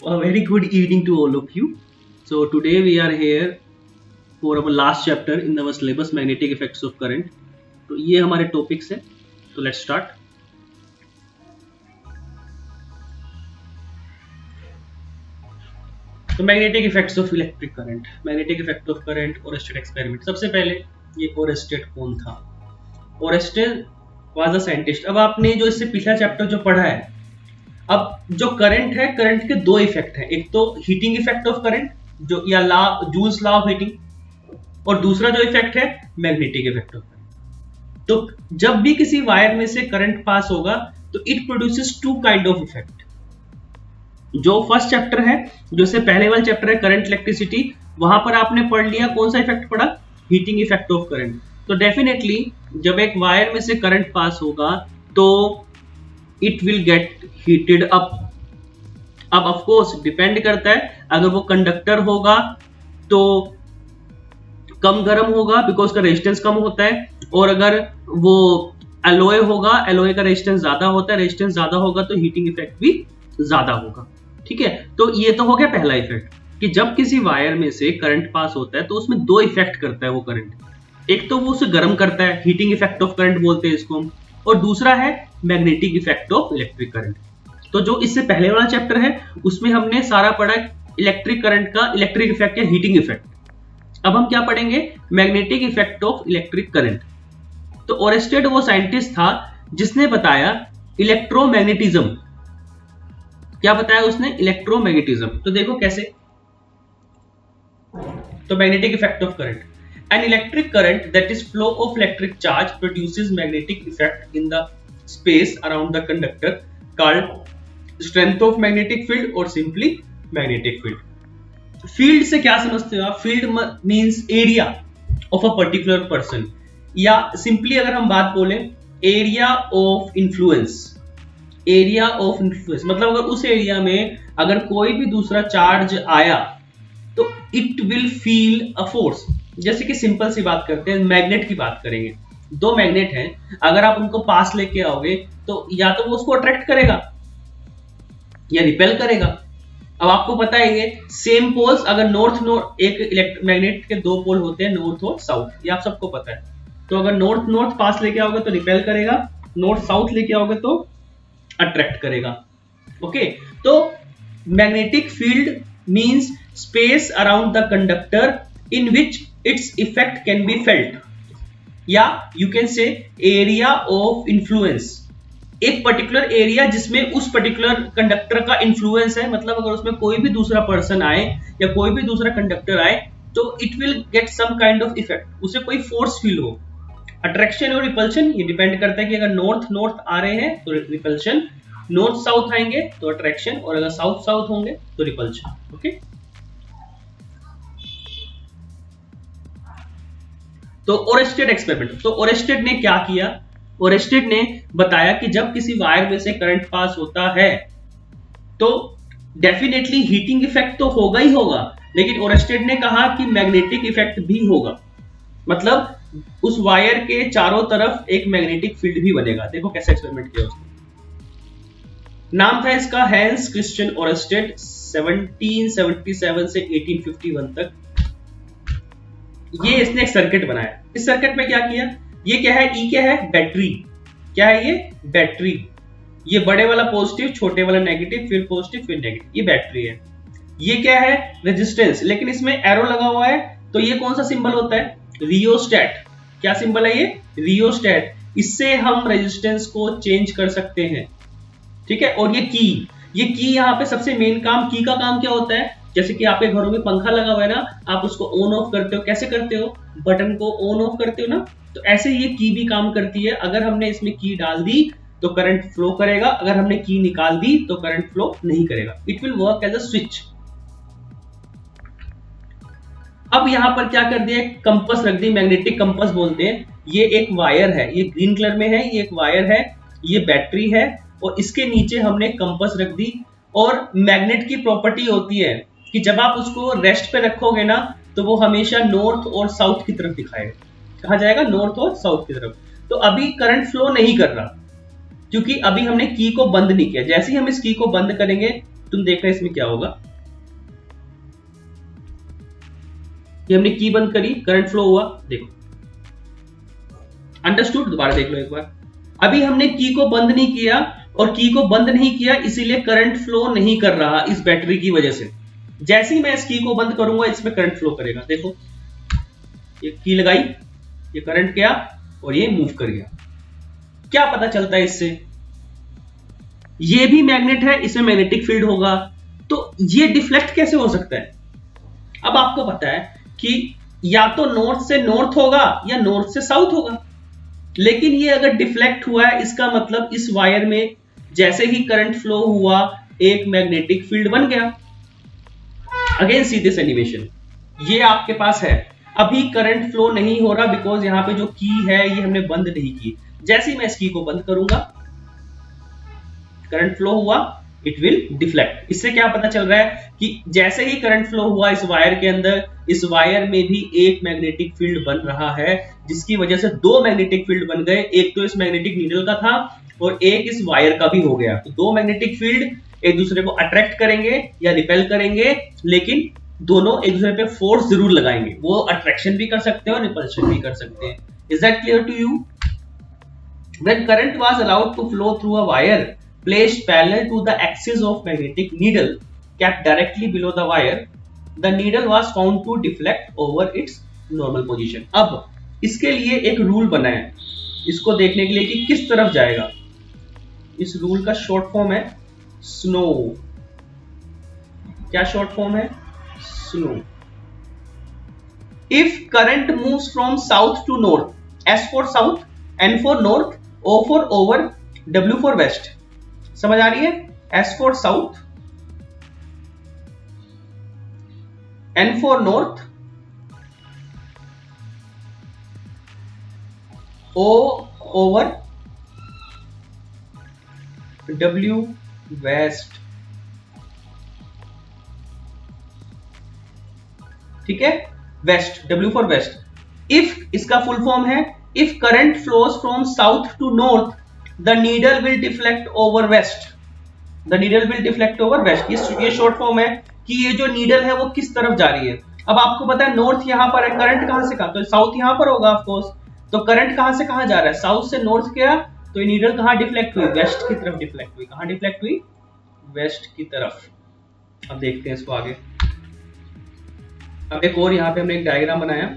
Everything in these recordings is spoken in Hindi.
A very good evening to all of you. So today we are here for our last chapter in our syllabus magnetic effects of current. तो ये हमारे टॉपिक्स हैं. तो let's start. तो magnetic effects of electric current, magnetic effect of current, Oersted experiment. सबसे पहले ये ओरेस्टेड कौन था? Oersted was a scientist. अब आपने जो इससे पिछला चैप्टर जो पढ़ा है, अब जो करंट है, करंट के दो इफेक्ट हैं. एक तो हीटिंग इफेक्ट ऑफ करंट जो या law, joules law of heating, और दूसरा जो इफेक्ट है मैग्नेटिक इफेक्ट ऑफ करंट. तो जब भी किसी वायर में से करंट पास होगा तो it produces two kind of effect. जो फर्स्ट चैप्टर है, जो से पहले वाला चैप्टर है करंट इलेक्ट्रिसिटी, वहां पर आपने पढ़ लिया कौन सा इफेक्ट पढ़ा? Heating effect of current. तो डेफिनेटली जब एक वायर में से करंट पास होगा तो it will gate heated up. अब ऑफ कोर्स डिपेंड करता है, अगर वो कंडक्टर होगा तो कम गर्म होगा बिकॉज का रेजिस्टेंस कम होता है, और अगर वो एलॉय होगा, एलॉय का रेजिस्टेंस ज्यादा होता है, रेजिस्टेंस ज्यादा होगा तो हीटिंग इफेक्ट भी ज्यादा होगा. ठीक है, तो ये तो हो गया पहला इफेक्ट कि जब किसी वायर में से करंट पास होता है तो उसमें दो इफेक्ट करता है वो करंट. एक तो वो उसे गर्म करता है, हीटिंग इफेक्ट ऑफ करंट बोलते हैं इसको हम, और दूसरा है magnetic effect of electric current. तो जो इससे पहले वाला चैप्टर है उसमें हमने सारा पढ़ा इलेक्ट्रिक करंट का इलेक्ट्रिक इफेक्ट या हीटिंग इफेक्ट. अब हम क्या पढ़ेंगे? Magnetic effect of electric current. तो ओरेस्टेड वो साइंटिस्ट था जिसने बताया इलेक्ट्रोमैग्नेटिज्म. क्या बताया उसने? इलेक्ट्रोमैग्नेटिज्म. तो देखो कैसे. तो magnetic effect of current. An electric current, that is flow of electric charge, produces magnetic effect in the space around the conductor called strength of magnetic field or simply magnetic field. Field से क्या समझते हो आप? Field means area of a particular person, या simply अगर हम बात बोलें area of influence. area of influence मतलब अगर उस एरिया में अगर कोई भी दूसरा चार्ज आया तो it will feel a force. जैसे कि सिंपल सी बात करते हैं, मैग्नेट की बात करेंगे. दो मैग्नेट हैं, अगर आप उनको पास लेके आओगे तो या तो वो उसको अट्रैक्ट करेगा या रिपेल करेगा. अब आपको पता है ये सेम पोल्स, अगर नॉर्थ एक मैग्नेट के दो पोल होते हैं, नॉर्थ और साउथ, ये आप सबको पता है. तो अगर नॉर्थ पास लेके आओगे तो रिपेल करेगा, नॉर्थ साउथ लेके आओगे तो अट्रैक्ट करेगा. ओके, तो magnetic field means space around the conductor in which its effect can be felt, या you can say area of influence. एक पर्टिकुलर एरिया जिसमें उस पर्टिकुलर कंडक्टर का इन्फ्लुएंस है, मतलब अगर उसमें कोई भी दूसरा पर्सन आए या कोई भी दूसरा कंडक्टर आए तो it will get some kind of effect, उसे कोई फोर्स फील हो. अट्रैक्शन और रिपल्शन ये डिपेंड करता है कि अगर नॉर्थ आ रहे हैं तो रिपल्शन, नॉर्थ साउथ आएंगे तो अट्रैक्शन, और अगर साउथ होंगे तो रिपल्शन. ओके, तो ओरेस्टेड एक्सपेरिमेंट. तो ओरेस्टेड ने क्या किया? ओरेस्टेड ने बताया कि जब किसी वायर में से करंट पास होता है तो डेफिनेटली हीटिंग इफेक्ट तो होगा ही होगा, लेकिन ओरेस्टेड ने कहा कि मैग्नेटिक इफेक्ट भी होगा. मतलब उस वायर के चारों तरफ एक मैग्नेटिक फील्ड भी बनेगा. देखो कैसे एक्सपेरिमेंट किया उसने. नाम था इसका हैंस क्रिश्चियन ओरेस्टेड. 1777 से 1851 तक ये इसने एक सर्किट बनाया. इस सर्किट में क्या किया? ये क्या है? ई क्या है? बैटरी. क्या है ये? बैटरी. ये बड़े वाला पॉजिटिव, छोटे वाला नेगेटिव, फिर पॉजिटिव फिर नेगेटिव, ये बैटरी है. ये क्या है? रेजिस्टेंस. लेकिन इसमें एरो लगा हुआ है, तो ये कौन सा सिंबल होता है? रियोस्टैट. क्या सिंबल है ये? रियोस्टैट. इससे हम रेजिस्टेंस को चेंज कर सकते हैं. ठीक है, और ये की यहाँ पे सबसे मेन काम, की का काम क्या होता है? जैसे कि आपके घरों में पंखा लगा हुआ है ना, आप उसको ऑन ऑफ करते हो. कैसे करते हो? बटन को ऑन ऑफ करते हो ना, तो ऐसे ये की भी काम करती है. अगर हमने इसमें की डाल दी तो करंट फ्लो करेगा, अगर हमने की निकाल दी तो करंट फ्लो नहीं करेगा. It will work as a switch. अब यहां पर क्या कर दिया? कंपास रख दी, मैग्नेटिक कंपास बोलते हैं. ये एक वायर है, ये ग्रीन कलर में है, ये एक वायर है, ये बैटरी है, और इसके नीचे हमने कंपास रख दी. और मैग्नेट की प्रॉपर्टी होती है कि जब आप उसको रेस्ट पे रखोगे ना तो वो हमेशा नॉर्थ और साउथ की तरफ दिखाएगा. कहा जाएगा? नॉर्थ और साउथ की तरफ. तो अभी करंट फ्लो नहीं कर रहा, क्योंकि अभी हमने की को बंद नहीं किया। जैसे ही हम इस की को बंद करेंगे तुम देख रहे इसमें क्या होगा। ये हमने की बंद करी, करंट फ्लो हुआ, देखो अंडरस्टूड। दोबारा देख लो एक बार। अभी हमने की को बंद नहीं किया, और की को बंद नहीं किया इसीलिए करंट फ्लो नहीं कर रहा इस बैटरी की वजह से। जैसे ही मैं इस की को बंद करूंगा इसमें करंट फ्लो करेगा। देखो ये की लगाई, ये करंट गया और ये मूव कर गया। क्या पता चलता है इससे? ये भी मैग्नेट है, इसमें मैग्नेटिक फील्ड होगा, तो ये डिफ्लेक्ट कैसे हो सकता है? अब आपको पता है कि या तो नॉर्थ से नॉर्थ होगा या नॉर्थ से साउथ होगा, लेकिन ये अगर डिफ्लेक्ट हुआ है इसका मतलब इस वायर में जैसे ही करंट फ्लो हुआ एक मैग्नेटिक फील्ड बन गया। अगेन सी दिस एनिमेशन, ये आपके पास है, अभी करंट फ्लो नहीं हो रहा बिकॉज यहां पे जो की है ये हमने बंद नहीं की। जैसे ही मैं इस की को बंद करूंगा करंट फ्लो हुआ, इट विल डिफ्लेक्ट। इससे क्या पता चल रहा है कि जैसे ही करंट फ्लो हुआ इस वायर के अंदर, इस वायर में भी एक मैग्नेटिक फील्ड बन रहा है, जिसकी वजह से दो मैग्नेटिक फील्ड बन गए। एक तो इस मैग्नेटिक नीडल का था और एक इस वायर का भी हो गया। तो दो मैग्नेटिक फील्ड एक दूसरे को अट्रैक्ट करेंगे या रिपेल करेंगे, लेकिन दोनों एक दूसरे पे फोर्स जरूर लगाएंगे। वो अट्रैक्शन भी कर सकते हैं और रिपल्शन भी कर सकते हैं। Is that clear to you? When current was allowed to flow through a wire placed parallel to the axis of magnetic needle kept directly below the wire, the needle was found to deflect over its normal position. अब इसके लिए एक रूल बना है इसको देखने के लिए कि किस तरफ जाएगा। इस रूल का शॉर्ट फॉर्म है स्नो। क्या शॉर्ट फॉर्म है? Snow. If current moves from south to north, S for south, N for north, O for over, W for west. समझ आ रही है? S for south, N for north, O over, W west. ठीक है? West, W for west. If इसका फुल फॉर्म है if current flows from south to north the needle will deflect over west. The needle will deflect over west, ये शॉर्ट फॉर्म है कि ये जो नीडल है वो किस तरफ जा रही है। अब आपको पता है नॉर्थ यहां पर है, करंट कहां से कहां, तो साउथ यहां पर होगा ऑफ कोर्स। तो करंट कहां से कहां जा रहा है? साउथ से नॉर्थ गया, तो ये नीडल कहां डिफ्लेक्ट हुई? वेस्ट की तरफ डिफ्लेक्ट हुई। कहां डिफ्लेक्ट हुई? वेस्ट की तरफ। अब देखते हैं इसको आगे। अब एक और यहाँ पे हमने एक डायग्राम बनाया,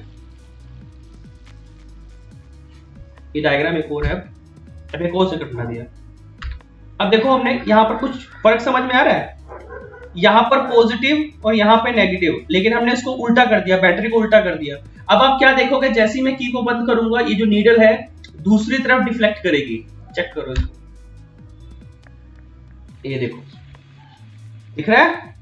ये डायग्राम एक और है। अब एक और सर्किट बना दिया। अब देखो हमने यहाँ पर कुछ फर्क समझ में आ रहा है? यहाँ पर पॉजिटिव और यहाँ पे नेगेटिव, लेकिन हमने इसको उल्टा कर दिया, बैटरी को उल्टा कर दिया। अब आप क्या देखोगे, जैसे ही मैं की को बंद करूंगा ये जो नीडल है दूसरी तरफ डिफ्लेक्ट करेगी। चेक करो इसको, ये देखो दिख रहा है?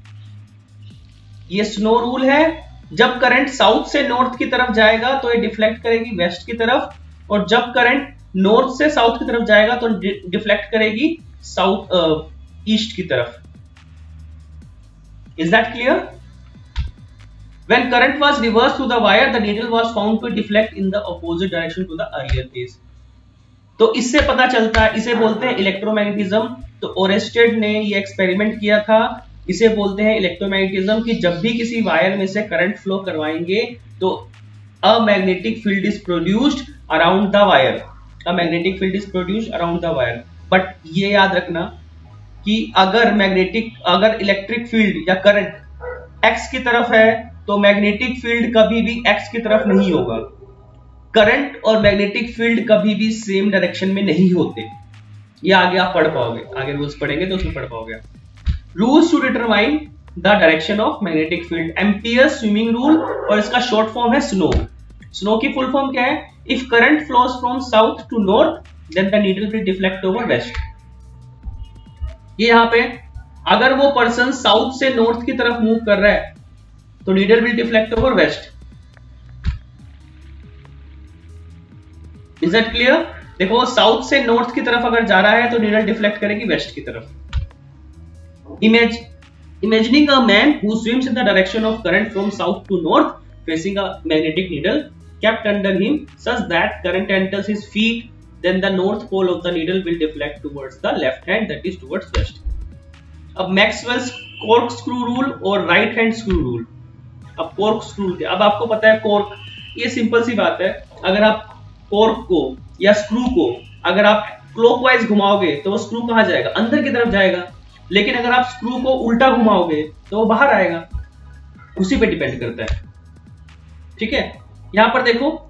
ये स्नो रूल है, जब करंट साउथ से नॉर्थ की तरफ जाएगा तो ये डिफ्लेक्ट करेगी वेस्ट की तरफ, और जब करंट नॉर्थ से साउथ की तरफ जाएगा तो डिफ्लेक्ट करेगी साउथ ईस्ट की तरफ। Is that clear? When current was reversed through the wire, the needle was found to deflect in the opposite direction to the earlier case. तो इससे पता चलता है, इसे बोलते हैं इलेक्ट्रोमैग्नेटिज्म। तो ओरेस्टेड ने ये एक्सपेरिमेंट किया था, इसे बोलते हैं इलेक्ट्रोमैग्नेटिज्म, कि जब भी किसी वायर में से करंट फ्लो करवाएंगे तो a magnetic field is produced around the wire. A magnetic field is produced around the wire. But ये याद रखना कि अगर इलेक्ट्रिक फील्ड या करंट एक्स की तरफ है तो मैग्नेटिक फील्ड कभी भी एक्स की तरफ नहीं होगा। करंट और मैग्नेटिक फील्ड कभी भी सेम डायरेक्शन में नहीं होते। ये आगे आप पढ़ पाओगे, आगे रूल्स पढ़ेंगे तो उसमें पढ़ पाओगे। Rules to determine the direction of magnetic field, Ampere's swimming rule, और इसका शॉर्ट फॉर्म है स्नो। स्नो की फुल फॉर्म क्या है? If current flows from south to north then the needle will deflect over west. ये यहां पे अगर वो पर्सन साउथ से नॉर्थ की तरफ मूव कर रहा है तो needle will deflect over west. Is that clear? देखो साउथ से नॉर्थ की तरफ अगर जा रहा है तो नीडल डिफ्लेक्ट करेगी वेस्ट की तरफ। Imagining a man who swims in the direction of current from south to north facing a magnetic needle kept under him such that current enters his feet then the north pole of the needle will deflect towards the left hand, that is towards west. अब मैक्सवेल्स कॉर्क स्क्रू रूल और राइट हैंड स्क्रू रूल. अब कॉर्क स्क्रू, अब आपको पता है कॉर्क, ये सिंपल सी बात है, अगर आप कॉर्क को या स्क्रू को अगर आप क्लॉकवाइज घुमाओगे तो वो स्क्रू कहाँ जाएगा, अंदर की तरफ जाएगा. लेकिन अगर आप स्क्रू को उल्टा घुमाओगे तो वो बाहर आएगा. उसी पे डिपेंड करता है. ठीक है, यहां पर देखो,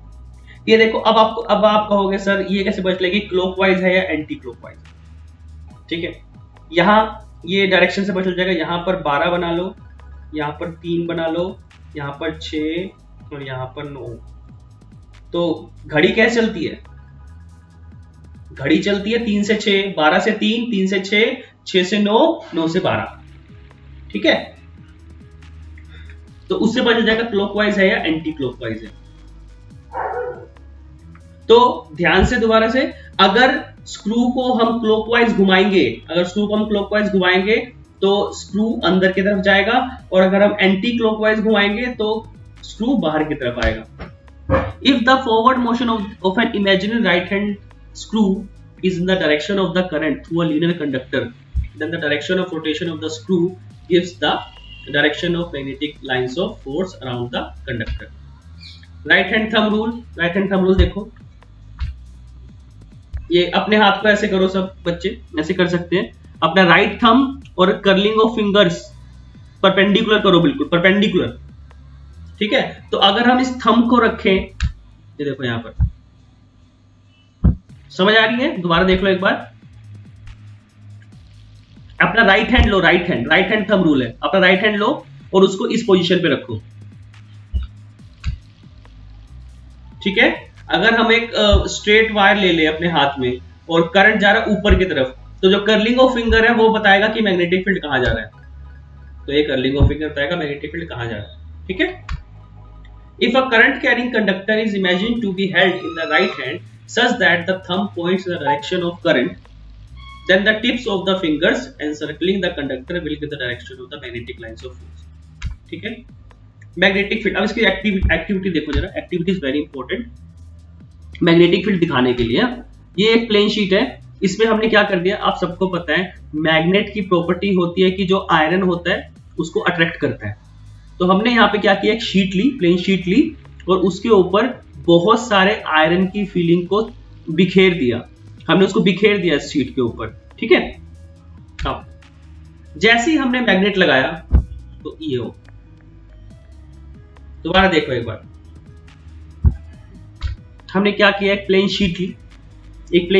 ये देखो, अब आप कहोगे सर ये कैसे पता चलेगी क्लॉकवाइज है या एंटी क्लॉकवाइज. ठीक है, यहाँ ये डायरेक्शन से पता चल जाएगा. यहाँ पर 12 बना लो, यहाँ पर 3 बना लो, यहाँ पर 6 और यहाँ पर 9. तो घड़ी कैसे चलती है, घड़ी चलती है 3 से 6, 12 से 3, 3 से 6, 6 से 9, 9 से 12. ठीक है, तो उससे पता चल जाएगा क्लॉकवाइज है या एंटी क्लॉकवाइज है. तो ध्यान से दोबारा से, अगर स्क्रू को हम क्लॉकवाइज घुमाएंगे, तो स्क्रू अंदर की तरफ जाएगा, और अगर हम एंटी क्लॉकवाइज घुमाएंगे तो स्क्रू बाहर की तरफ आएगा. If the forward motion of an imaginary right hand screw is in the direction of the current through a linear conductor, then the direction of rotation of the screw gives the direction of magnetic lines of force around the conductor. Right hand thumb rule देखो, ये अपने हाथ को ऐसे करो, सब बच्चे ऐसे कर सकते हैं. अपना राइट थंब और कर्लिंग ऑफ फिंगर्स परपेंडिकुलर करो, बिल्कुल परपेंडिकुलर. ठीक है, तो अगर हम इस थंब को रखें, ये देखो यहां पर, समझ आ रही है, दोबारा देख लो एक बार. अपना राइट हैंड लो, राइट हैंड थंब रूल है, अपना राइट हैंड लो और उसको इस पोजीशन पे रखो. ठीक है, अगर हम एक स्ट्रेट वायर ले ले अपने हाथ में और करंट जा रहा है ऊपर की तरफ, तो जो कर्लिंग ऑफ फिंगर है वो बताएगा कि मैग्नेटिक फील्ड कहां जा रहा है. तो ये कर्लिंग ऑफ फिंगर बताएगा मैग्नेटिक फील्ड कहां जा रहा है. ठीक है, if a current carrying conductor is imagined to be held in the right hand such that the thumb points in the direction of current, then the tips of the fingers encircling the conductor will give the direction of the magnetic lines of force. ठीक है, मैग्नेटिक फील्ड. अब इसकी एक्टिविटी देखो जरा, activity is very important magnetic field दिखाने के लिए. ये एक प्लेन शीट है, इसमें हमने क्या कर दिया, आप सबको पता है मैग्नेट की प्रॉपर्टी होती है कि जो आयरन होता है उसको अट्रैक्ट करता है. तो हमने यहाँ पे क्या किया, एक शीट ली, प्लेन शीट ली, और उसके ऊपर बहुत सारे आयरन की फीलिंग को बिखेर दिया. हमने उसको बिखेर दिया इस शीट के ऊपर. ठीक है, अब जैसे ही हमने मैग्नेट लगाया तो ये हो, दोबारा देखो एक बार, हमने क्या किया, एक प्लेन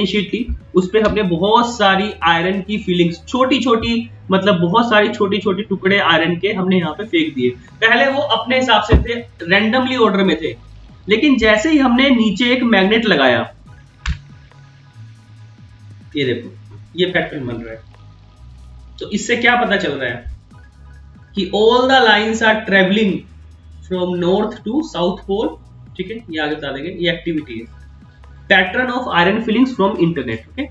शीट ली, उस पे हमने बहुत सारी आयरन की फीलिंग्स, छोटी छोटी, मतलब बहुत सारी छोटी छोटी टुकड़े आयरन के हमने यहाँ पे फेंक दिए. पहले वो अपने हिसाब से थे, रैंडमली ऑर्डर में थे, लेकिन जैसे ही हमने नीचे एक मैग्नेट लगाया, ये देखो ये पैटर्न बन रहा है. तो इससे क्या पता चल रहा है कि all the lines are travelling from north to south pole. ठीक है, ये आगे बता देंगे, ये एक्टिविटी है. Pattern of iron filings from internet. Okay,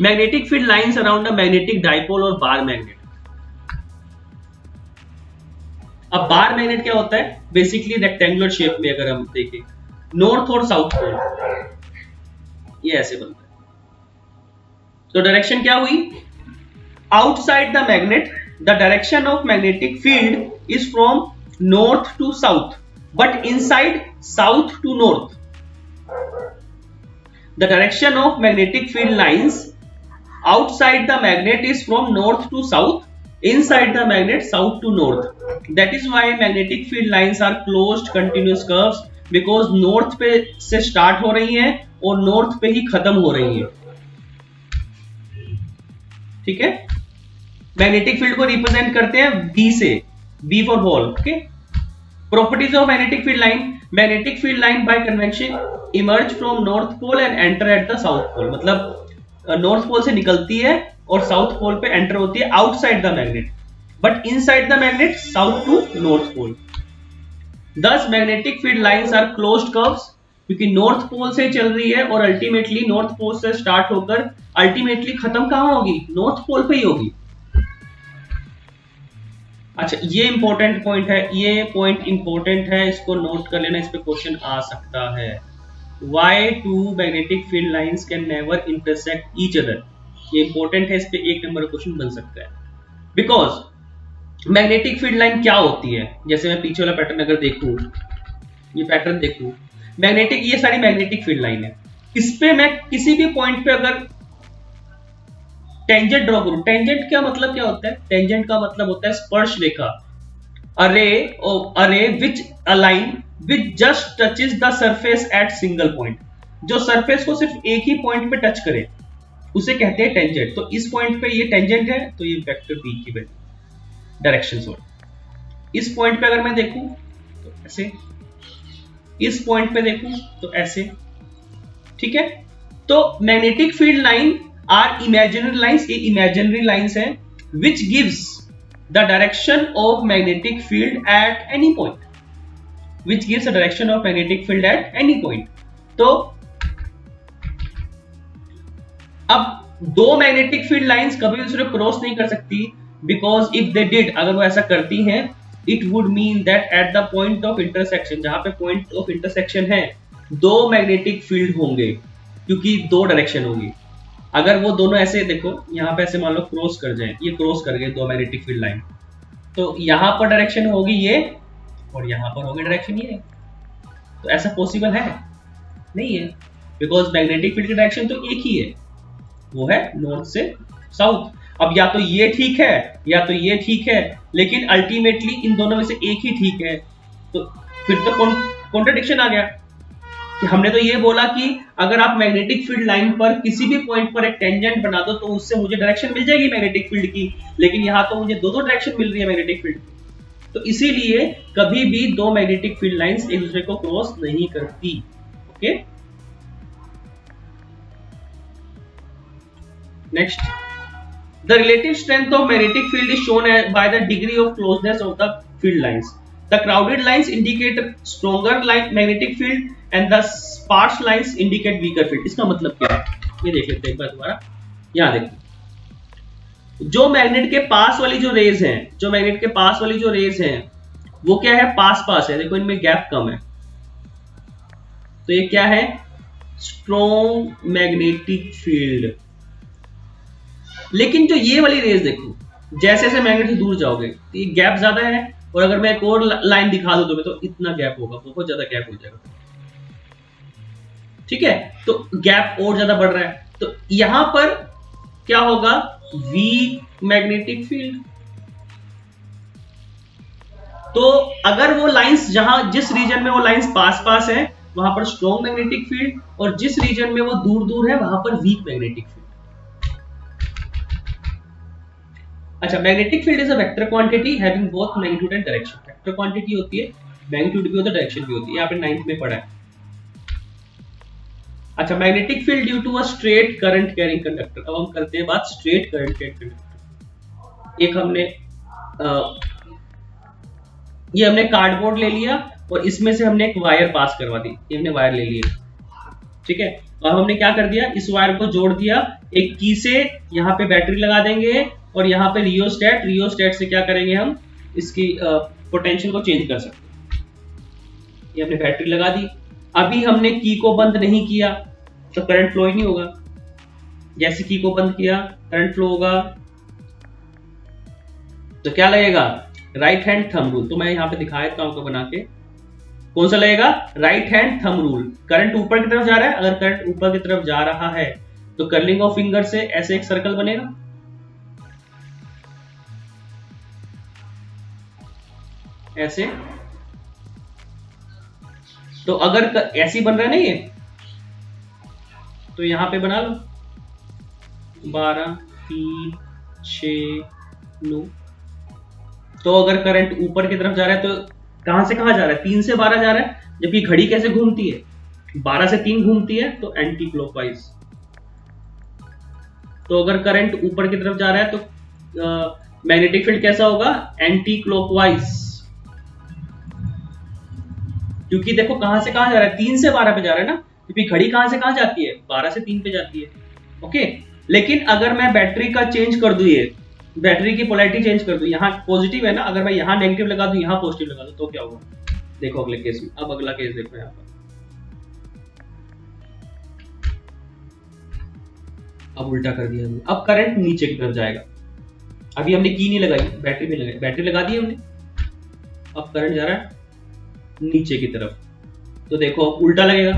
magnetic field lines around the magnetic dipole और बार मैग्नेट. अब बार मैग्नेट क्या होता है, बेसिकली रेक्टेंगुलर शेप में अगर हम देखें, नॉर्थ और साउथ पोल, ये ऐसे बनता है. तो डायरेक्शन क्या हुई, outside the magnet the direction of magnetic field is from north to south, but inside south to north. The direction of magnetic field lines outside the magnet is from north to south, inside the magnet south to north. That is why magnetic field lines are closed continuous curves, because north पे से start हो रही हैं और north पे ही खत्म हो रही हैं. ठीक है, मैग्नेटिक फील्ड को रिप्रेजेंट करते हैं B से, B for ball. Okay, properties of magnetic field line. Magnetic field line by convection emerge from north pole and enter at the south pole. मतलब नॉर्थ पोल से निकलती है और साउथ पोल पे एंटर होती है outside the magnet, but inside the magnet south to north pole. Thus magnetic field lines are closed curves, क्योंकि नॉर्थ पोल से चल रही है और अल्टीमेटली नॉर्थ पोल से स्टार्ट होकर अल्टीमेटली खत्म कहां होगी, नॉर्थ पोल पे ही होगी. अच्छा, ये इंपॉर्टेंट पॉइंट है, ये पॉइंट इंपॉर्टेंट है, इसको नोट कर लेना, इस पे क्वेश्चन आ सकता है. Why two magnetic field lines can never intersect each other. ये इंपॉर्टेंट है, इस पे 1 नंबर क्वेश्चन बन सकता है। बिकॉज मैग्नेटिक फील्ड लाइन क्या होती है, जैसे मैं पीछे वाला पैटर्न अगर देखूं, ये पैटर्न देखूं, मैग्नेटिक, ये सारी मैग्नेटिक फील्ड लाइन है। इस पे मैं किसी भी पॉइंट पे अगर टेंजेंट ड्रॉ करूं, टेंजेंट क्या मतलब क्या होता है, टेंजेंट का मतलब होता है स्पर्श रेखा, अरे which a line which just touches the surface at single point, जो सरफेस को सिर्फ एक ही पॉइंट पे टच करे उसे कहते हैं टेंजेंट। तो इस पॉइंट पे ये टेंजेंट है, तो ये वेक्टर बी की वैल्यू डायरेक्शन सॉरी। इस पॉइंट पे अगर मैं देखूं तो ऐसे, इस पॉइंट पे देखूं तो ऐसे, ठीक है। तो magnetic field line are imaginary lines, ये इमेजिनरी लाइंस हैं which gives the direction of magnetic field at any point, which gives the direction of magnetic field at any point। तो अब दो मैग्नेटिक फील्ड लाइंस कभी दूसरे क्रॉस नहीं कर सकती, बिकॉज इफ दे डिड, अगर वो ऐसा करती हैं, it would mean that at the point of intersection, जहां पे पॉइंट ऑफ इंटरसेक्शन है, दो मैग्नेटिक फील्ड होंगे, क्योंकि दो डायरेक्शन होगी। अगर वो दोनों ऐसे देखो, यहाँ पे ऐसे मान लो क्रॉस कर जाए, ये क्रॉस कर गए दो मैग्नेटिक फील्ड लाइन, तो यहाँ पर डायरेक्शन होगी ये और यहाँ पर होगी डायरेक्शन ये। तो ऐसा पॉसिबल है नहीं है, बिकॉज मैग्नेटिक फील्ड की डायरेक्शन तो एक ही है, वो है नॉर्थ से साउथ। अब या तो ये ठीक है या तो ये ठीक है, लेकिन अल्टीमेटली इन दोनों में से एक ही ठीक है, तो फिर तो कॉन्ट्रडिक्शन आ गया कि हमने तो ये बोला कि अगर आप मैग्नेटिक फील्ड लाइन पर किसी भी पॉइंट पर एक टेंजेंट बना दो तो उससे मुझे डायरेक्शन मिल जाएगी मैग्नेटिक फील्ड की, लेकिन यहाँ तो मुझे दो डायरेक्शन मिल रही है मैग्नेटिक फील्ड की। तो इसीलिए कभी भी दो मैग्नेटिक फील्ड लाइंस एक दूसरे को क्रॉस नहीं करती। Okay, next, the relative strength of magnetic field is shown by the degree of closeness of the field lines. The crowded lines indicate stronger magnetic field and the sparse lines indicate weaker field। इसका मतलब क्या है, ये देख लेते हैं एक बार दोबारा। यहाँ देखो, जो मैग्नेट के पास वाली जो रेज हैं, जो मैग्नेट के पास वाली जो रेज हैं, वो क्या है, पास पास है, देखो इनमें गैप कम है, तो ये क्या है, स्ट्रॉन्ग मैग्नेटिक फील्ड। लेकिन जो ये वाली रेज देखो, जैसे जैसे मैग्नेट से दूर जाओगे तो ये गैप ज्यादा है, और अगर मैं एक और लाइन दिखा दूं तुम्हें तो इतना गैप होगा, बहुत ज्यादा गैप हो जाएगा, ठीक है। तो गैप और ज्यादा बढ़ रहा है, तो यहां पर क्या होगा, वीक मैग्नेटिक फील्ड। तो अगर वो लाइंस जहां, जिस रीजन में वो लाइंस पास पास है वहां पर स्ट्रॉन्ग मैग्नेटिक फील्ड, और जिस रीजन में वो दूर दूर है वहां पर वीक मैग्नेटिक फील्ड। अच्छा, magnetic field is a vector quantity having both magnitude and direction. Vector quantity होती है, मैग्नीट्यूड भी होता है, डायरेक्शन भी होती है, यहाँ पे 9th में पढ़ा है। अच्छा, magnetic field due to a straight current carrying conductor. अब हम करते हैं बात स्ट्रेट करंट कैरिंग कंडक्टर। एक हमने ये हमने कार्डबोर्ड ले लिया और इसमें से हमने एक वायर पास करवा दी, ये हमने वायर ले लिया, ठीक है। और हमने क्या कर दिया, इस वायर को जोड़ दिया एक की से, यहाँ पे बैटरी लगा देंगे, और यहाँ पे रियोस्टेट, रियोस्टेट से क्या करेंगे हम, इसकी पोटेंशियल को चेंज कर सकते हैं। ये हमने बैटरी लगा दी, अभी हमने की को बंद नहीं किया तो करंट फ्लो ही नहीं होगा, जैसे की को बंद किया करंट फ्लो होगा। तो क्या लगेगा, राइट हैंड थंब रूल। तो मैं यहाँ पे दिखा देता हूं आपको बना के, कौन सा लगेगा, right hand thumb rule. Current ऊपर की तरफ जा रहा है, अगर करंट ऊपर की तरफ जा रहा है तो कर्लिंग ऑफ फिंगर से ऐसे एक सर्कल बनेगा, ऐसे। तो अगर ऐसी बन रहा है नहीं है, तो यहां पे बना लो 12 3 6 9। तो अगर करंट ऊपर की तरफ जा रहा है तो कहां से कहां जा रहा है, 3 से 12 जा रहा है, जबकि घड़ी कैसे घूमती है, 12 से 3 घूमती है, तो एंटी क्लॉकवाइज। तो अगर करंट ऊपर की तरफ जा रहा है तो मैग्नेटिक फील्ड कैसा होगा, एंटी क्लॉकवाइज। क्योंकि देखो कहां से कहां जा रहा है, 3 से 12 पे जा रहा है ना, क्योंकि घड़ी कहां से कहां जाती है, 12 से 3 पे जाती है। ओके, लेकिन अगर मैं बैटरी का चेंज कर दूं, ये बैटरी की पोलैरिटी चेंज कर दूं, यहाँ पॉजिटिव है ना, अगर मैं यहाँ नेगेटिव लगा दूं, यहाँ पॉजिटिव लगा दूं, तो क्या होगा, देखो अगले केस में। अब अगला केस देखो यहाँ पर, अब उल्टा कर दिया हमने, अब करंट नीचे की तरफ जाएगा। अभी हमने की नहीं लगाई, बैटरी में लगाई, बैटरी लगा दी हमने, अब करंट जा रहा है नीचे की तरफ। तो देखो अब उल्टा लगेगा,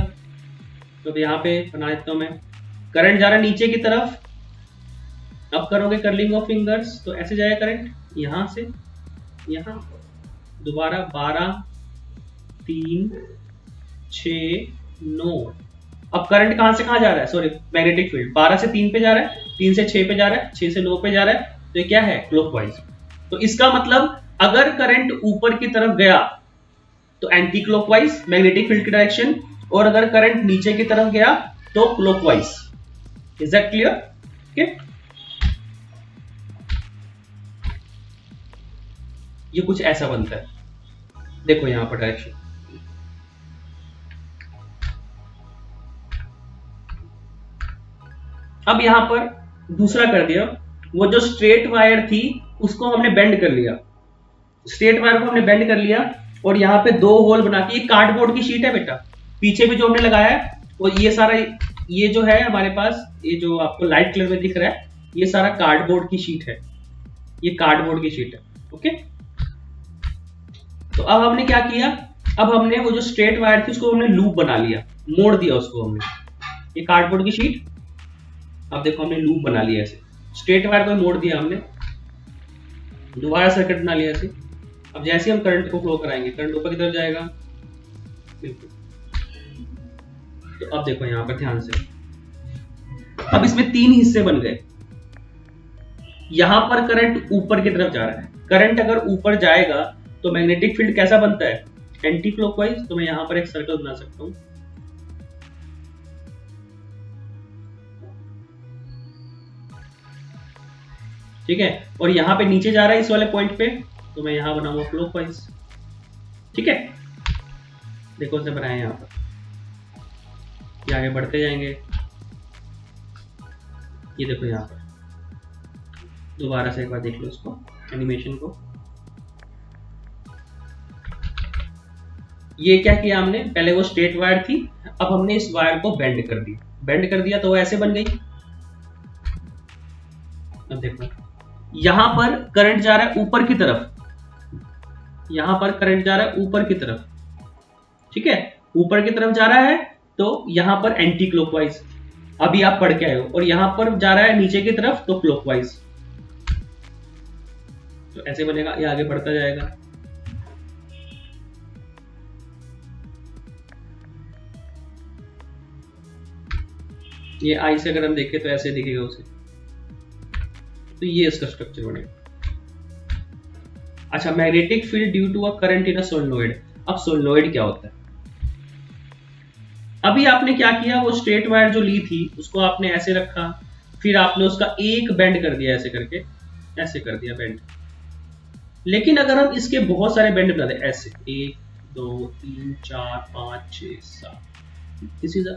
तो यहाँ पे बना देता हूं मैं, करंट जा रहा है नीचे की तरफ। अब करोगे कर्लिंग ऑफ फिंगर्स तो ऐसे जाएगा करंट, यहां से यहां, दोबारा 12 3 6 9। अब करंट कहां से कहां जा रहा है, सॉरी मैग्नेटिक फील्ड 12 से 3 पे जा रहा है, 3 से 6 पे जा रहा है, 6 से 9 पे जा रहा है, तो ये क्या है क्लॉकवाइज। तो इसका मतलब अगर करंट ऊपर की तरफ गया तो एंटी क्लॉकवाइज मैग्नेटिक फील्ड की डायरेक्शन, और अगर करंट नीचे की तरफ गया तो clockwise. Is that clear? Okay, ये कुछ ऐसा बनता है, देखो यहां पर डायरेक्शन। अब यहां पर दूसरा कर दिया, वो जो स्ट्रेट वायर थी उसको हमने बेंड कर लिया, स्ट्रेट वायर को हमने बेंड कर लिया, और यहाँ पे 2 होल बना के, ये कार्डबोर्ड की शीट है बेटा, पीछे भी जो हमने लगाया है, और ये सारा ये जो है हमारे पास, ये जो आपको लाइट कलर में दिख रहा है, ये सारा कार्डबोर्ड की शीट है, ये कार्डबोर्ड की शीट है। ओके, तो अब हमने क्या किया, अब हमने वो जो स्ट्रेट वायर थी उसको हमने लूप बना लिया, मोड़ दिया उसको हमने, ये कार्डबोर्ड की शीट, अब देखो हमने लूप बना लिया ऐसे, स्ट्रेट वायर को मोड़ दिया हमने, दोबारा सर्किट बना लिया ऐसे। अब जैसे हम करंट को फ्लो कराएंगे, करंट ऊपर की तरफ जाएगा, बिल्कुल। तो अब देखो यहां पर ध्यान से, अब इसमें 3 हिस्से बन गए, यहां पर करंट ऊपर की तरफ जा रहा है, करंट अगर ऊपर जाएगा तो मैग्नेटिक फील्ड कैसा बनता है, एंटी क्लॉकवाइज। तो मैं यहां पर एक सर्कल बना सकता हूं, ठीक है, और यहां पे नीचे जा रहा है इस वाले पॉइंट पे, तो मैं यहां बनाऊंगा क्लॉकवाइज, ठीक है। देखो से बनाए यहां पर, ये आगे बढ़ते जाएंगे, ये देखो यहां पर, दोबारा से एक बार देख लो इसको, एनिमेशन को। ये क्या किया हमने, पहले वो स्ट्रेट वायर थी, अब हमने इस वायर को बेंड कर दिया, बेंड कर दिया तो वो ऐसे बन गई। अब देखो यहां पर करंट जा रहा है ऊपर की तरफ, यहां पर करंट जा रहा है ऊपर की तरफ, ठीक है, ऊपर की तरफ जा रहा है, तो यहां पर एंटी क्लॉकवाइज, अभी आप पढ़ के आए हो, और यहां पर जा रहा है नीचे की तरफ तो क्लॉकवाइज, तो ऐसे बनेगा, ये आगे बढ़ता जाएगा। ये आई से अगर हम देखें तो ऐसे दिखेगा उसे, तो ये इसका स्ट्रक्चर बनेगा। अच्छा, magnetic field due to a current in a solenoid. अब सोलेनोइड क्या होता है, अभी आपने क्या किया, वो स्ट्रेट वायर जो ली थी उसको आपने ऐसे रखा, फिर आपने उसका एक बेंड कर दिया, ऐसे करके ऐसे कर दिया बेंड। लेकिन अगर हम इसके बहुत सारे बेंड बना दें, ऐसे 1 2 3 4 5 6 7, this is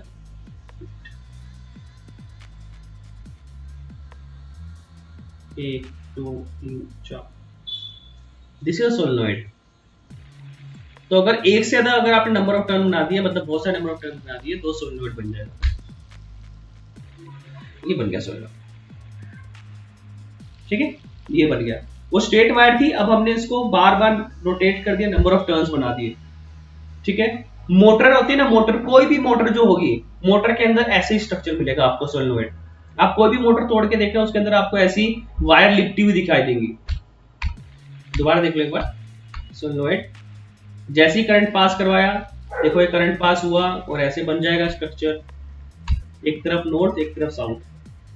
1 2 3 4, this is a solenoid. तो अगर एक से ज्यादा अगर आपने नंबर ऑफ टर्न बना दिया, मतलब बहुत सारे नंबर ऑफ टर्न बना दिए, तो सोलेनोइड बन जाएगा, ये बन गया सोलेनोइड, ठीक है, ये बन गया। वो स्ट्रेट वायर थी, अब हमने इसको बार बार रोटेट कर दिया, नंबर ऑफ टर्न्स बना दिए, ठीक है। मोटर होती है ना, मोटर, कोई भी मोटर जो होगी, मोटर के अंदर ऐसे ही स्ट्रक्चर मिलेगा आपको सोलेनोइड। आप कोई भी मोटर तोड़ के देखें, उसके अंदर आपको ऐसी वायर लिपटी हुई दिखाई देंगी। दोबारा देख लो एक बार, सोलेनोइड, जैसे ही करंट पास करवाया, देखो ये करंट पास हुआ और ऐसे बन जाएगा स्ट्रक्चर, एक तरफ नॉर्थ एक तरफ साउथ,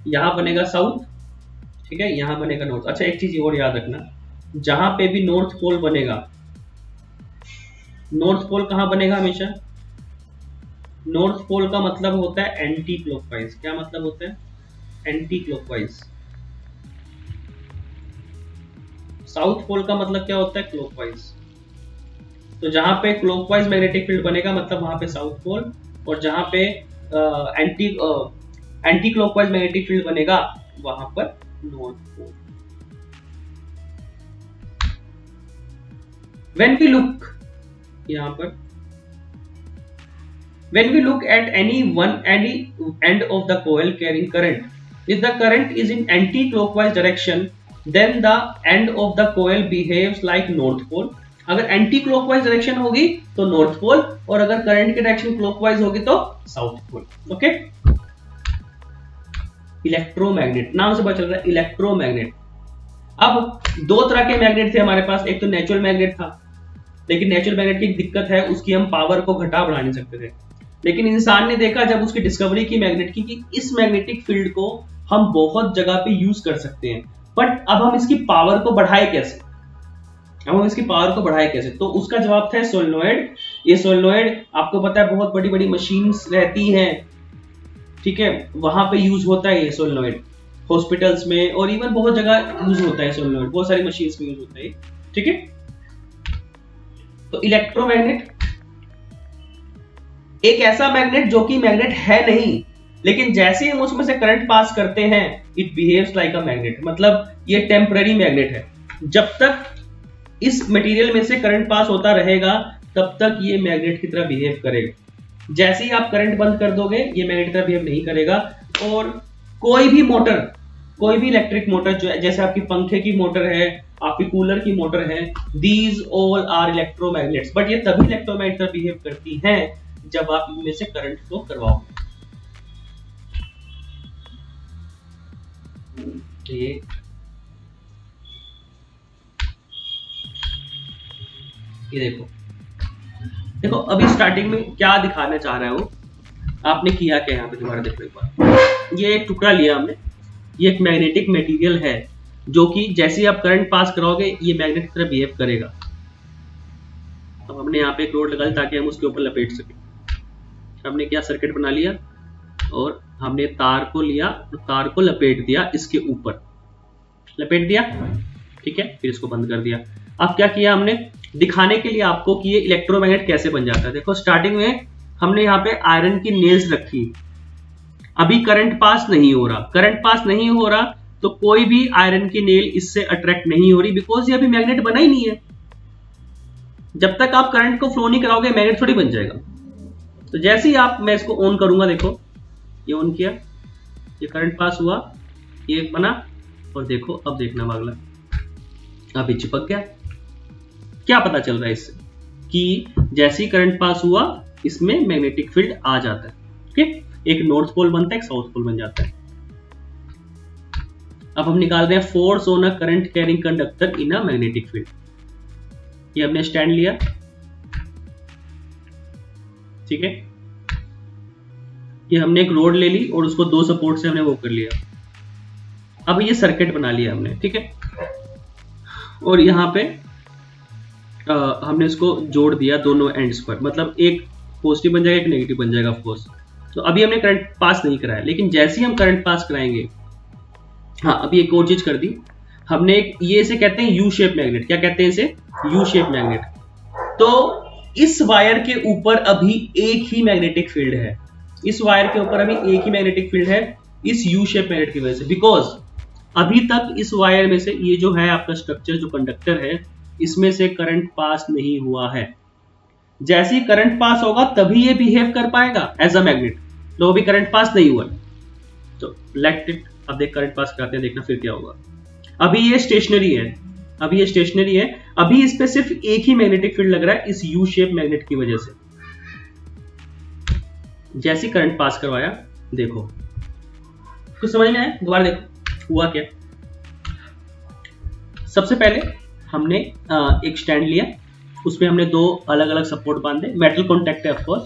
यहां बनेगा साउथ, ठीक है, यहां बनेगा नॉर्थ। अच्छा, एक चीज और याद रखना, जहां पे भी नॉर्थ पोल बनेगा, नॉर्थ पोल कहां बनेगा हमेशा, नॉर्थ पोल का मतलब होता है एंटी क्लॉकवाइज। क्या मतलब होता है, एंटी क्लॉकवाइज। साउथ पोल का मतलब क्या होता है, क्लॉकवाइज। तो जहां पे क्लॉकवाइज मैग्नेटिक फील्ड बनेगा मतलब वहां पे साउथ पोल, और जहां पे एंटी क्लॉकवाइज मैग्नेटिक फील्ड बनेगा वहां पर north pole. When we look, यहां पर when we look at any end of the coil carrying current, If the current is in anti-clockwise direction, then the end of the coil behaves like north pole. अगर एंटी क्लॉकवाइज डायरेक्शन होगी तो नॉर्थ पोल, और अगर करंट की डायरेक्शन क्लॉकवाइज होगी तो साउथ पोल. ओके. इलेक्ट्रोमैग्नेट, नाम से पता चल रहा है इलेक्ट्रोमैग्नेट. अब दो तरह के मैग्नेट थे हमारे पास. एक तो नेचुरल मैग्नेट था, लेकिन नेचुरल मैग्नेट की दिक्कत है उसकी हम पावर को घटा बढ़ा नहीं सकते थे. लेकिन इंसान ने देखा जब उसकी डिस्कवरी की मैग्नेट की कि इस मैग्नेटिक फील्ड को हम बहुत जगह पे यूज कर सकते हैं, बट अब हम इसकी पावर को बढ़ाए कैसे. तो उसका जवाब था सोलेनोइड. ये सोलेनोइड आपको पता है बहुत बड़ी बड़ी मशीन्स रहती हैं, ठीक है, वहां पे यूज होता है ये सोलेनोइड. हॉस्पिटल्स में और इवन बहुत जगह यूज होता है सोलेनोइड, बहुत सारी मशीन्स में यूज होता है, ठीक है. तो इलेक्ट्रोमैग्नेट एक ऐसा मैग्नेट जो कि मैग्नेट है नहीं, लेकिन जैसे हम उसमें से करंट पास करते हैं it behaves like a magnet. मतलब ये टेम्पररी मैग्नेट है. जब तक इस मटेरियल में से करंट पास होता रहेगा तब तक ये मैग्नेट की तरह बिहेव करेगा. जैसे ही आप करंट बंद कर दोगे ये मैग्नेट की तरह बिहेव नहीं करेगा. और कोई भी मोटर, कोई भी इलेक्ट्रिक मोटर जो जैसे आपकी पंखे की मोटर है, आपकी कूलर की मोटर है, these all are electromagnets. But ये तभी इलेक्ट्रोमैग्नेट तरह बिहेव करती हैं जब आप इनमें से करंट फ्लो करवाओगे. ये देखो अभी स्टार्टिंग में क्या दिखाना चाह रहा है वो. आपने किया क्या यहाँ पे, दोबारा देखो एक बार. ये एक टुकड़ा लिया हमने, ये एक मैग्नेटिक मटेरियल है जो कि जैसे ही आप करंट पास कराओगे ये मैग्नेट की तरह बिहेव करेगा. अब हमने यहाँ पे एक रोड लगा ली ताकि हम उसके ऊपर लपेट सकें. हमने क्या सर्किट बना लिया और हमने तार को लिया, तार को लपेट दिया, इसके ऊपर लपेट दिया, ठीक है. फिर इसको बंद कर दिया. अब क्या किया हमने दिखाने के लिए आपको कि ये इलेक्ट्रोमैग्नेट कैसे बन जाता है. देखो स्टार्टिंग में हमने यहाँ पे आयरन की नेल्स रखी, अभी करंट पास नहीं हो रहा, तो कोई भी आयरन की नेल इससे अट्रैक्ट नहीं हो रही, बिकॉज ये अभी मैग्नेट बना ही नहीं है. जब तक आप करंट को फ्लो नहीं कराओगे मैग्नेट थोड़ी बन जाएगा. तो जैसे ही मैं इसको ऑन करूंगा, देखो ये ऑन किया, ये करंट पास हुआ, ये बना, और देखो अब देखना अगला, अभी चिपक गया. क्या पता चल रहा है इससे कि जैसे ही करंट पास हुआ इसमें मैग्नेटिक फील्ड आ जाता है. ठीक, एक नॉर्थ पोल बनता है, एक साउथ पोल बन जाता है. अब हम निकाल रहे हैं force on a current carrying conductor in a magnetic field. ये हमने स्टैंड लिया, ठीक है, ये हमने एक रोड ले ली और उसको दो सपोर्ट से हमने वो कर लिया. अब ये सर्किट बना लिया हमने, ठीक है, और यहाँ पे हमने इसको जोड़ दिया दोनों एंड्स पर, मतलब एक पॉजिटिव बन जाएगा, एक नेगेटिव बन जाएगा ऑफ कोर्स. तो अभी हमने करंट पास नहीं कराया, लेकिन जैसे ही हम करंट पास कराएंगे, हाँ अभी एक और चीज कर दी हमने, एक ये इसे कहते हैं यू शेप मैग्नेट. क्या कहते हैं इसे? U shape magnet. तो इस वायर के ऊपर अभी एक ही मैग्नेटिक फील्ड है, इस वायर के ऊपर अभी एक ही मैग्नेटिक फील्ड है इस यू शेप मैग्नेट की वजह से, बिकॉज अभी तक इस वायर में से ये जो है आपका स्ट्रक्चर, जो कंडक्टर है, इसमें से करंट पास नहीं हुआ है. जैसे ही करंट पास होगा तभी ये बिहेव कर पाएगा एज अ मैग्नेट. तो अभी करंट पास नहीं हुआ, तो लेट इट. अब देख करंट पास कराते हैं, देखना फिर क्या होगा. अभी ये स्टेशनरी है, अभी इस पे सिर्फ एक ही मैग्नेटिक फील्ड लग रहा है इस यू शेप मैग्नेट की वजह से. जैसे करंट पास करवाया, देखो कुछ समझ में आया? दोबारा देखो हुआ क्या. सबसे पहले हमने एक स्टैंड लिया, उसमें हमने दो अलग अलग सपोर्ट बांधे, मेटल कॉन्टैक्ट है ऑफ कोर्स.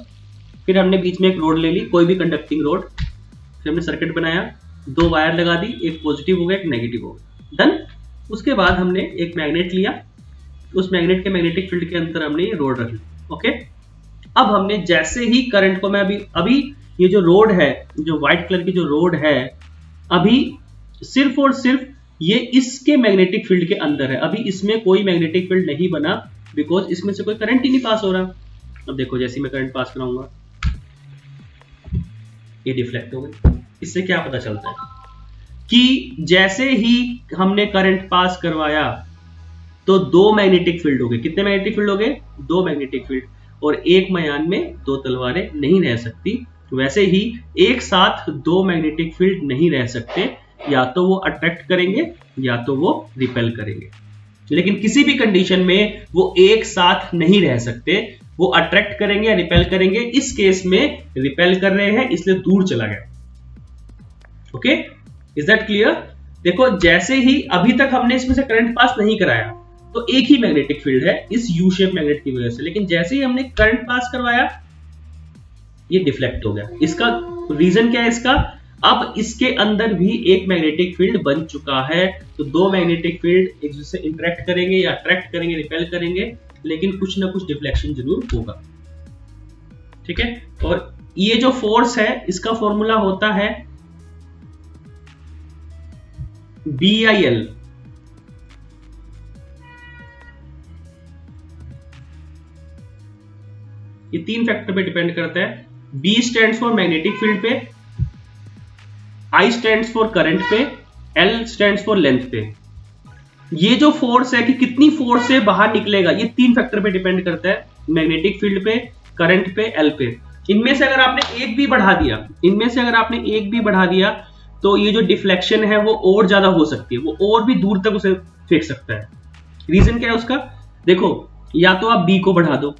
फिर हमने बीच में एक रोड ले ली, कोई भी कंडक्टिंग रोड. फिर हमने सर्किट बनाया, दो वायर लगा दी, एक पॉजिटिव हो गया, एक नेगेटिव हो गया. डन. उसके बाद हमने एक मैग्नेट लिया, उस मैग्नेट के मैग्नेटिक फील्ड के अंदर हमने ये रोड रख ली. ओके. अब हमने जैसे ही करंट को, मैं अभी ये जो रोड है, जो व्हाइट कलर की जो रोड है, अभी सिर्फ और सिर्फ ये इसके मैग्नेटिक फील्ड के अंदर है. अभी इसमें कोई मैग्नेटिक फील्ड नहीं बना, बिकॉज इसमें से कोई करंट ही नहीं पास हो रहा. अब देखो जैसे मैं करंट पास कराऊंगा, ये डिफ्लेक्ट हो गई. इससे क्या पता चलता है कि जैसे ही हमने करंट पास करवाया तो दो मैग्नेटिक फील्ड हो गए. कितने मैग्नेटिक फील्ड हो गए? दो मैग्नेटिक फील्ड. और एक मयान में दो तलवारें नहीं रह सकती, वैसे ही एक साथ दो मैग्नेटिक फील्ड नहीं रह सकते, या तो वो अट्रैक्ट करेंगे या तो वो रिपेल करेंगे, लेकिन किसी भी कंडीशन में वो एक साथ नहीं रह सकते, वो अट्रैक्ट करेंगे या रिपेल करेंगे। इस केस में रिपेल कर रहे हैं इसलिए दूर चला गया। Okay, is that clear? देखो जैसे ही अभी तक हमने इसमें से करंट पास नहीं कराया तो एक ही मैग्नेटिक फील्ड है इस यू शेप मैग्नेट की वजह से, लेकिन जैसे ही हमने करंट पास करवाया ये डिफ्लेक्ट हो गया। इसका रीजन क्या है? इसका अब इसके अंदर भी एक मैग्नेटिक फील्ड बन चुका है, तो दो मैग्नेटिक फील्ड एक दूसरे से इंटरेक्ट करेंगे या अट्रैक्ट करेंगे, रिपेल करेंगे, लेकिन कुछ ना कुछ डिफ्लेक्शन जरूर होगा। ठीक है, और ये जो फोर्स है इसका फॉर्मूला होता है BIL। ये तीन फैक्टर पे डिपेंड करता है। B stands for magnetic field पे, I स्टैंड्स फॉर करंट पे, L स्टैंड्स फॉर लेंथ पे। ये जो फोर्स है कि कितनी फोर्स से बाहर निकलेगा, ये तीन फैक्टर पे डिपेंड करता है, मैग्नेटिक फील्ड पे, करंट पे, L पे। इनमें से अगर आपने एक भी बढ़ा दिया, इनमें से अगर आपने एक भी बढ़ा दिया तो ये जो डिफ्लेक्शन है वो और ज्यादा हो सकती है, वो और भी दूर तक उसे फेंक सकता है। रीजन क्या है उसका? देखो, या तो आप B को बढ़ा दो,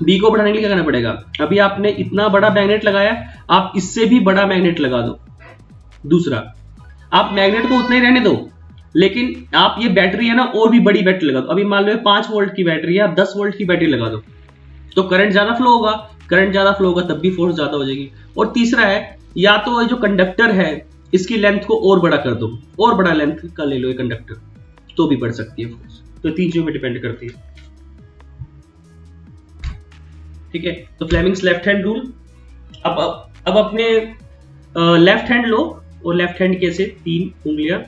B को बढ़ाने के लिए क्या करना पड़ेगा? अभी आपने इतना बड़ा मैग्नेट लगाया, आप इससे भी बड़ा मैग्नेट लगा दो। दूसरा, आप मैग्नेट को उतना ही रहने दो, लेकिन आप ये बैटरी है ना, और भी बड़ी बैटरी लगा दो। अभी मान लो 5 वोल्ट की बैटरी है, आप 10 वोल्ट की बैटरी लगा दो, तो करंट ज्यादा फ्लो होगा, करंट ज्यादा फ्लो होगा तब भी फोर्स ज्यादा हो जाएगी। और तीसरा है, या तो जो कंडक्टर है इसकी लेंथ को और बड़ा कर दो, और बड़ा लेंथ का ले लो ये कंडक्टर, तो भी बढ़ सकती है फोर्स। तो तीन चीजों में डिपेंड करती है। ठीक है, तो फ्लेमिंग्स लेफ्ट हैंड रूल। अब अपने लेफ्ट हैंड लो, और लेफ्ट हैंड कैसे? 3 उंगलियां,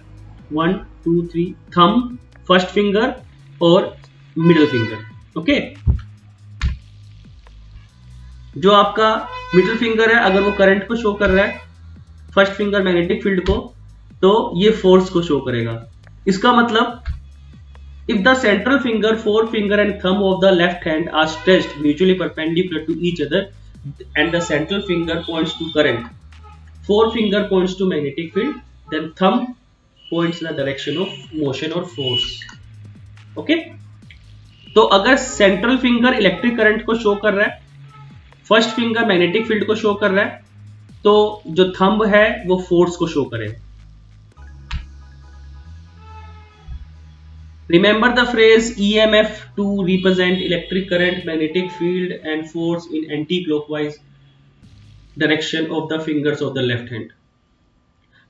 1 2 3, थंब, फर्स्ट फिंगर और मिडिल फिंगर। ओके, जो आपका मिडिल फिंगर है अगर वो करंट को शो कर रहा है, फर्स्ट फिंगर मैग्नेटिक फील्ड को, तो ये फोर्स को शो करेगा। इसका मतलब if the central finger, forefinger and thumb of the left hand are stretched mutually perpendicular to each other and the central finger points to current, forefinger points to magnetic field, then thumb points in the direction of motion or force. Okay, तो अगर सेंट्रल फिंगर इलेक्ट्रिक करंट को शो कर रहा है, फर्स्ट फिंगर मैग्नेटिक फील्ड को शो कर रहा है, तो जो थंब है वो फोर्स को शो करेगा। Remember the phrase EMF to represent electric current, magnetic field and force in anti-clockwise direction of the fingers of the left hand.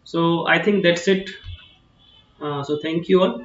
So I think that's it. So thank you all.